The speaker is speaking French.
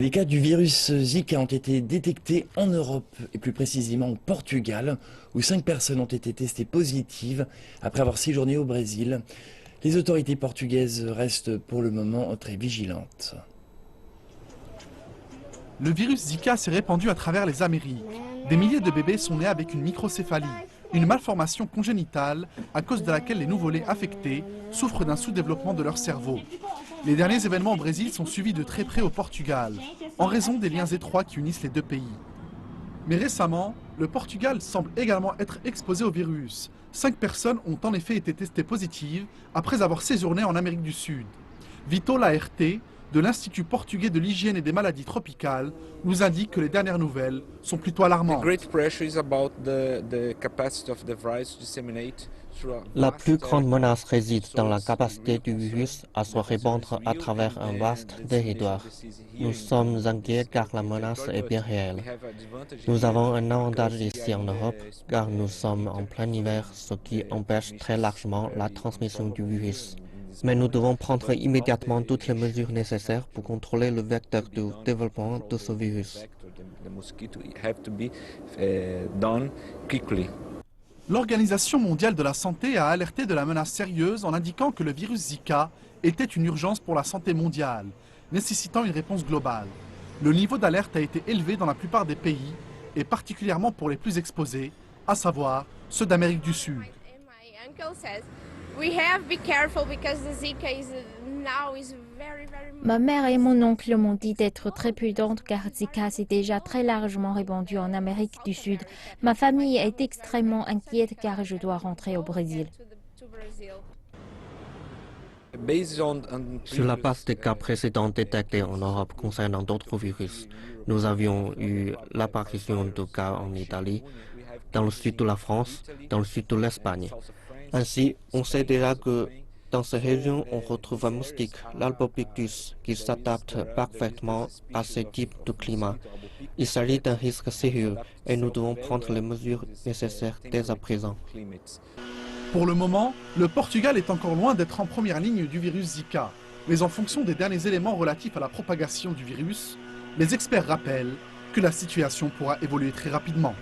Les cas du virus Zika ont été détectés en Europe et plus précisément au Portugal, où 5 personnes ont été testées positives après avoir séjourné au Brésil. Les autorités portugaises restent pour le moment très vigilantes. Le virus Zika s'est répandu à travers les Amériques. Des milliers de bébés sont nés avec une microcéphalie, une malformation congénitale à cause de laquelle les nouveau-nés affectés souffrent d'un sous-développement de leur cerveau. Les derniers événements au Brésil sont suivis de très près au Portugal, en raison des liens étroits qui unissent les deux pays. Mais récemment, le Portugal semble également être exposé au virus. 5 personnes ont en effet été testées positives après avoir séjourné en Amérique du Sud. Vito Laerte, de l'Institut portugais de l'hygiène et des maladies tropicales, nous indique que les dernières nouvelles sont plutôt alarmantes. La plus grande menace réside dans la capacité du virus à se répandre à travers un vaste territoire. Nous sommes inquiets car la menace est bien réelle. Nous avons un avantage ici en Europe car nous sommes en plein hiver, ce qui empêche très largement la transmission du virus. Mais nous devons prendre immédiatement toutes les mesures nécessaires pour contrôler le vecteur du développement de ce virus. L'Organisation mondiale de la santé a alerté de la menace sérieuse en indiquant que le virus Zika était une urgence pour la santé mondiale, nécessitant une réponse globale. Le niveau d'alerte a été élevé dans la plupart des pays, et particulièrement pour les plus exposés, à savoir ceux d'Amérique du Sud. Ma mère et mon oncle m'ont dit d'être très prudente car Zika s'est déjà très largement répandu en Amérique du Sud. Ma famille est extrêmement inquiète car je dois rentrer au Brésil. Sur la base des cas précédents détectés en Europe concernant d'autres virus, nous avions eu l'apparition de cas en Italie, dans le sud de la France, dans le sud de l'Espagne. Ainsi, on sait déjà que dans ces régions, on retrouve un moustique, l'Albopictus, qui s'adapte parfaitement à ces types de climat. Il s'agit d'un risque sérieux et nous devons prendre les mesures nécessaires dès à présent. Pour le moment, le Portugal est encore loin d'être en première ligne du virus Zika. Mais en fonction des derniers éléments relatifs à la propagation du virus, les experts rappellent que la situation pourra évoluer très rapidement.